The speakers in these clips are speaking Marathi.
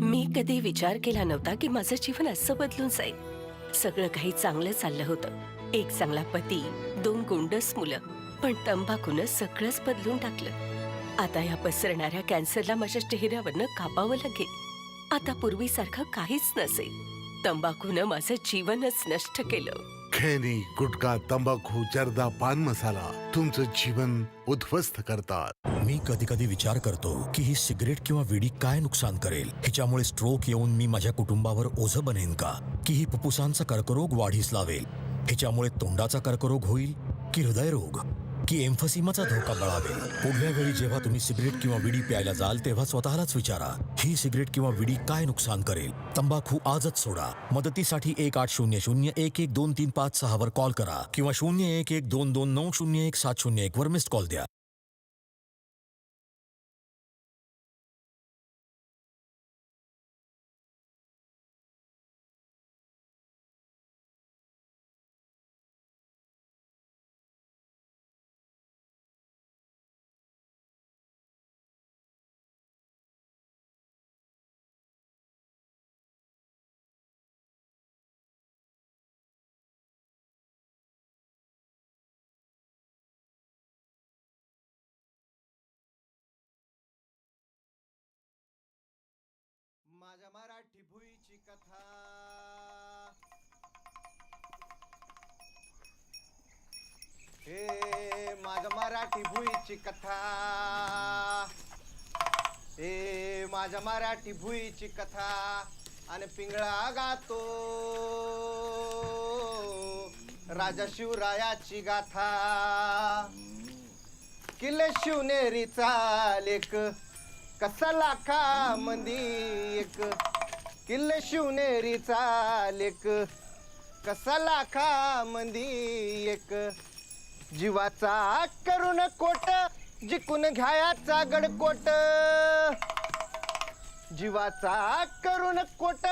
मी कधी विचार केला नव्हता की माझं जीवन असं बदलून जाईल. सगळं काही चांगलं चाललं होतं. एक चांगला पती, 2 गोंडस मुलं. पण तंबाखूनं सगळंच बदलून टाकलं. आता या पसरणाऱ्या कॅन्सरला माझ्या चेहऱ्यावरनं कापावं लागेल. आता पूर्वीसारखं काहीच नसेल. तंबाखूनं माझं जीवनच नष्ट केलं. खैनी, गुटखा, तंबाखू, जर्दा, पान मसाला तुमचं जीवन उद्ध्वस्त करतात. मी कधी कधी विचार करतो की ही सिगरेट किंवा विडी काय नुकसान करेल. हिच्यामुळे स्ट्रोक येऊन मी माझ्या कुटुंबावर ओझं बनेन का? की ही फुफ्फुसांचा कर्करोग वाढीस लावेल. हिच्यामुळे तोंडाचा कर्करोग होईल की हृदयरोग की एम्फसिमाचा धोका बळावेल. पुढल्या वेळी जेव्हा तुम्ही सिगरेट किंवा विडी प्यायला जाल तेव्हा स्वतःलाच विचारा, ही सिगरेट किंवा विडी काय नुकसान करेल. तंबाखू आजच सोडा. मदतीसाठी 1800-112356 वर कॉल करा किंवा 01122901 वर मिस्ड कॉल द्या. माझ्या मराठी भुईची कथा. हे माझ्या मराठी भुईची कथा. हे माझ्या मराठी भुईची कथा. आणि पिंगळा गातो राजा शिवरायाची गाथा. किल्ले शिवनेरीचा लेख कसा लाखा मंदी एक. किल्ले शिवनेरीचा लेख कसा लाखा मंदी एक. जीवाचा करून कोट जिकून घ्यायाचा गडकोट. जीवाचा करून कोट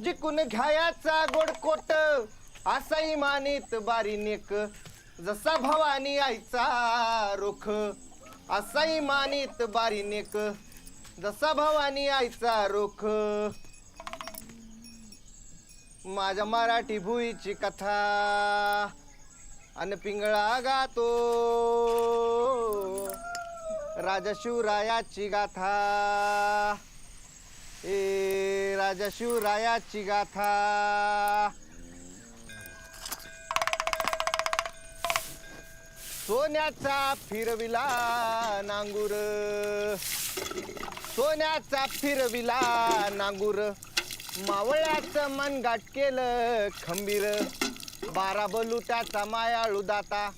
जिकून घ्यायाचा गोडकोट. असा इमानीत बारीनेक जसा भवानी आईचा रोख. असा इमानीत बारीनेक जसा भवानी आईचा रोख. माझ्या मराठी भुईची कथा. अन पिंगळा गातो राजा शिवरायाची गाथा. ए राजा शिवरायाची गाथा. सोन्याचा फिरविला नांगूर. सोन्याचा फिरविला नांगूर. मावळ्याचं मनगाट केलं खंबीर. 12 बलुत्याचा मायाळू दाता.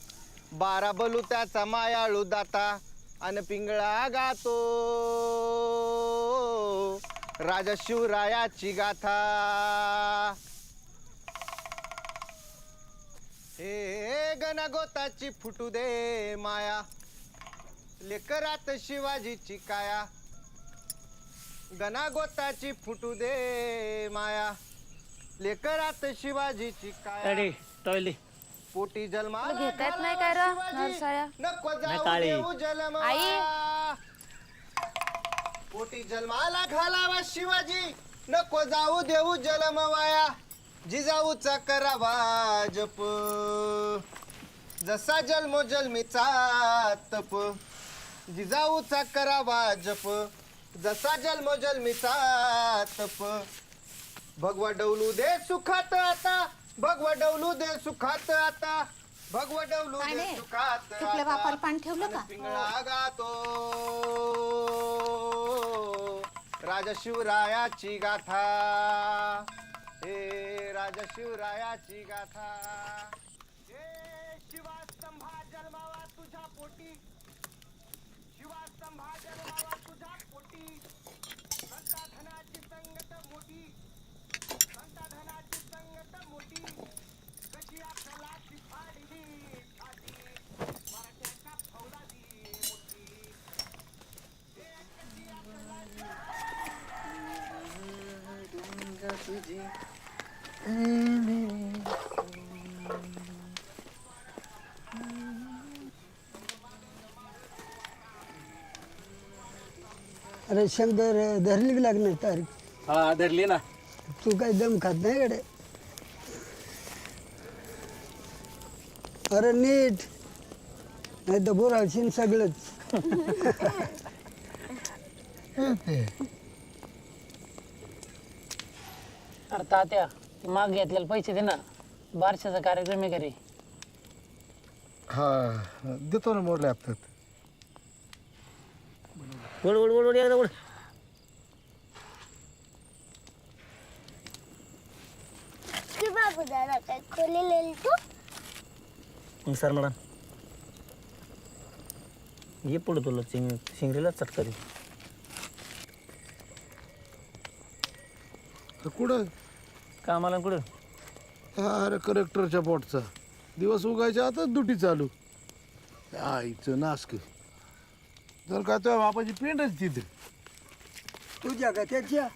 12 बलुत्याचा मायाळू दाता. अन पिंगळा गातो राजा शिवरायाची गाथा. हे गणगोताची फुटू दे माया. लेकरात शिवाजीची काया. गणागोताची फुटू दे माया. लेकरात शिवाजीची काया. टॉयले पोटी जन्माला घेता येत नाही काय घाला र शिवाजी. नरसाळ्या? नको नाही जाऊ काळी. देऊ जन्म. आई. पोटी जन्माला घालावा शिवाजी. नको जाऊ देऊ जन्म वाया. जिजाऊचा करावा जप जसा जन्मोजन्मीचा तप. जिजाऊचा करावा जप जसा जन्मोजन्मीचा तप. भगवा डौलू दे सुखात आता. भगवा डौलू दे सुखात आता. भगवा डौलू काय दे नाही? सुखात तुपल्या बापाला पाणी ठेवलं का? पिंगळा गातो राजा शिवरायाची गाथा. हे राजा शिवरायाची गाथा. हे शिवास्तंभा जन्मावा तुझ्या पोटी. शिवास्तंभा जन्मावा तुझ्या पोटी. संता धनाची संगत मोठी. संता धनाची संगत मोठी. कशी आपल्याला ती फाडली छाती. मराठ्याच्या फौलादी मोठी. कशी आपल्याला तुझी अरे शंकर धरली की लागणार तारीख. हा धरली ना. तू काय दम खात नाही कडे. अरे नीट नाही तर बोरावशील सगळंच. अरे तात्या माग घेतलेले पैसे दे ना, बारशाचा कार्यक्रम आहे घरी. हा देतो ना मोडल्या हप्त्यात. ओढ ओढ ओढ ओढ एकदा ओढ. की बाबू दादा काय खोलेलेली तू मग सर मॅडम ये पुढे तुला शिंगरीला चटका दे. कुठं? कामाला कुठं? अरे कलेक्टरच्या पोटचा दिवस उगायच्या आता दुटी चालू. आईचं नासक जर का तुझ्या बापाची पेंडच तिथे. तुझ्या का त्याच्या?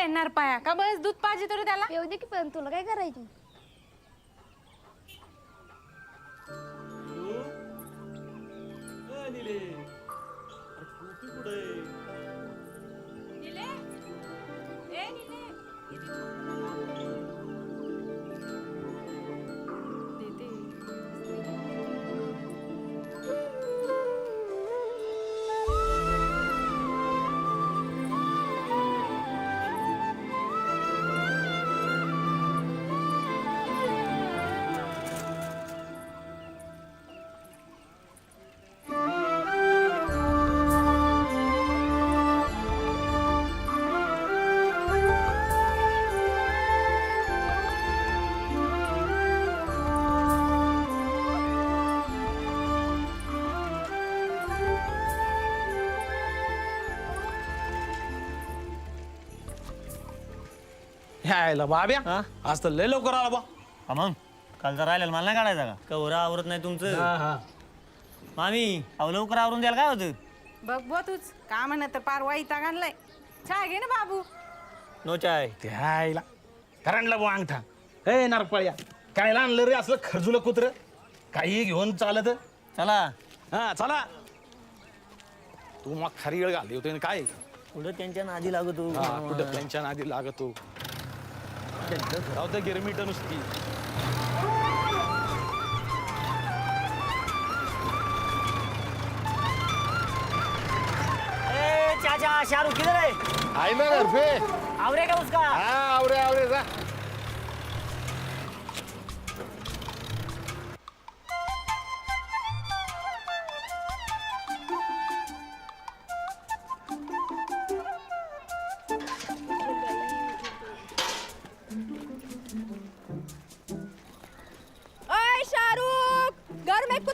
नरपाया का बस दूध पाहिजे तर त्याला. येऊ दे की पण तुला काय करायचं. ह्यायला बाब्या आज तर लय लवकर आला बा. मग कालचा राहिलेला मला नाही काढायचा का? कवरा आवरत नाही तुमचं. मामी अहो लवकर आवरून द्याल काय होतं. बघ बो तूच का म्हणत तर पार वाईट आणलाय. चहा घे ना बाबू. नो चाय. ह्यायला करंडला बा अंगठा. हे नारपाळ्या काय आणलं रे असलं खरजुलं कुत्र. काही घेऊन चालत. चला हा चला. तू मग खरी वेळ घालली होती काय. पुढं त्यांच्या नादी लागतो. कुठं त्यांच्या नादी लागतो. राहू दे गिरमीट नुसती. चाचा शाहरुख किधर है? आहे ना घर पे. आवरे का उसका? हा आवरे आवरे जा.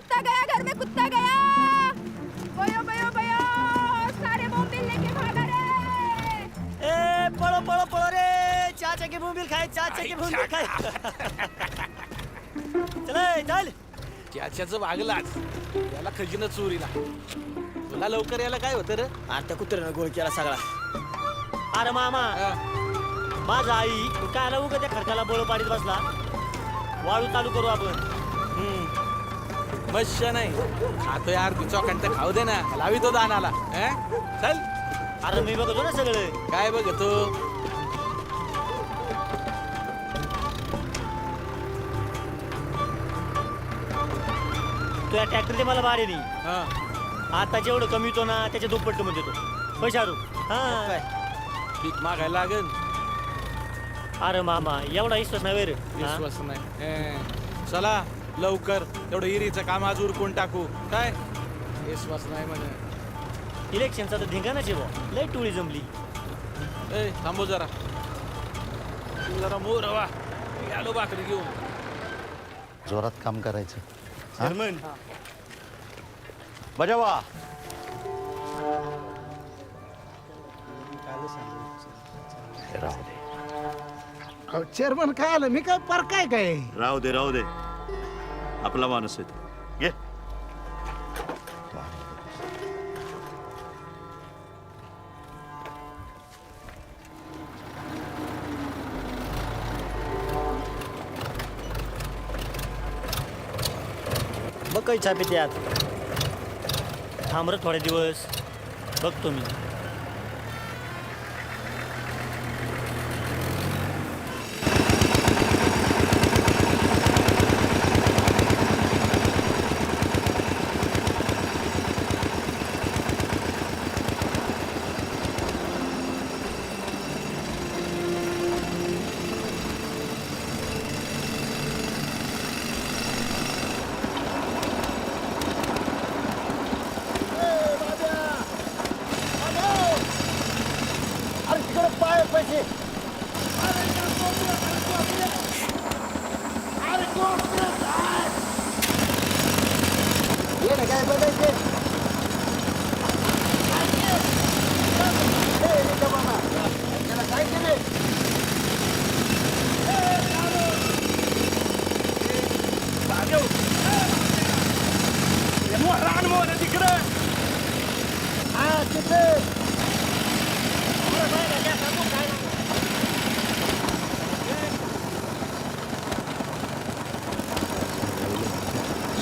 कुत्ता गया, घर में कुत्ता गया। बयो बयो बयो, सारे मोबिल लेके भागा रे। ए पळो पळो पळो रे, चाचा के मोबिल खाए, चाचा के मोबिल खाए. चल चल. त्याच्याच वागलाच त्याला खजिना चोरीला. तुला लवकर यायला काय होतं रे? अरे त्या कुत्र्यानं गोळ केला सगळा. अरे मामा, माझा आई कायला उगा त्या खडकाला बळ पाडीत बसला. वाळू चालू करू आपण. मस्त नाही खातो यार, तू चौकांत खाऊ दे ना, लावी तो दानाला. चल. अरे मी बघतो ना सगळं. काय बघतो? तुझ्या ट्रॅक्टरचे मला भाडे नाही. आता जेवढं कमी होतो ना त्याच्या दुप्पट मध्ये देतो. पैशारू. हा पीक मागायला लागेल. अरे मामा एवढा विश्वास नाही रे. विश्वास नाही. चला लवकर तेवढं इरीचं काम आज उरकून टाकू. काय विश्वास नाही म्हणे. इलेक्शनचा तर धिंगाणाच आहे बुवा. लय टोळी जमली. ए थांबू जरा, तू जरा मोर वा. मी आलो भाकरी घेऊन. जोरात काम करायचं. चेअरमन बजावा. राहू दे चेअरमन काय आलं? मी काय पर काय काय राहू दे राहू दे, आपला माणूस आहे तो. घे. बघ काही छापे त्यात. थांब रे थोडे दिवस, बघतो मी.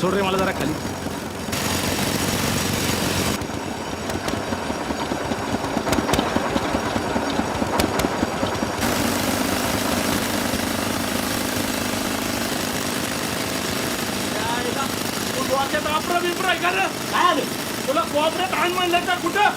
सोड रे मला जरा खाली. तुला कोपऱ्यात आण म्हणलं तर कुठं?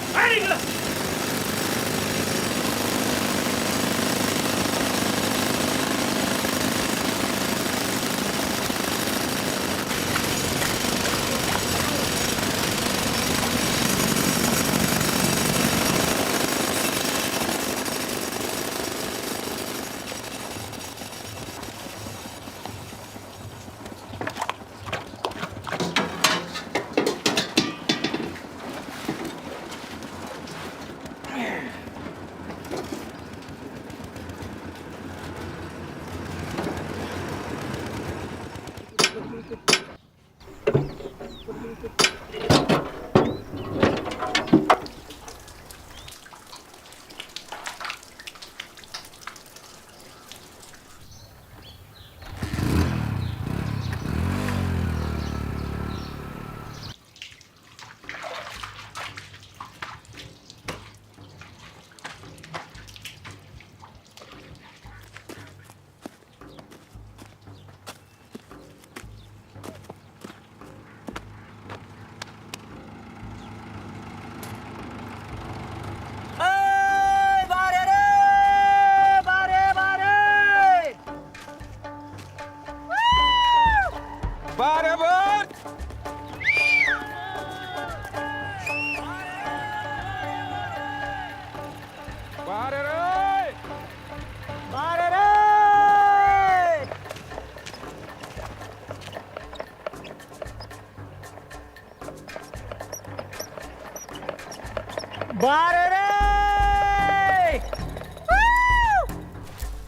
बार रे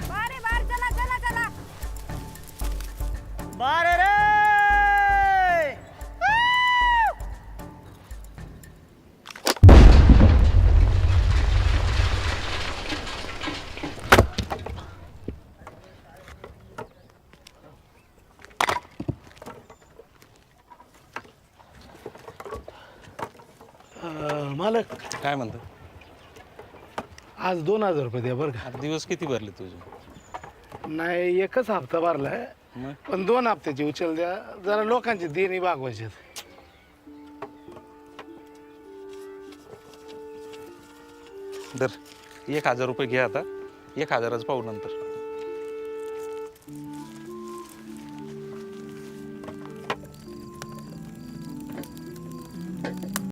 बारे बार चला चला चला बार रे मालक काय म्हणतो आज 2000 रुपये द्या बरं का. आता दिवस किती भरले तुझे? नाही एकच हप्ता भरलाय मग पण 2 हप्त्याची उचल द्या जरा लोकांची देणी भागवायची आहेत. दर 1000 रुपये घे आता 1000च पाहू नंतर.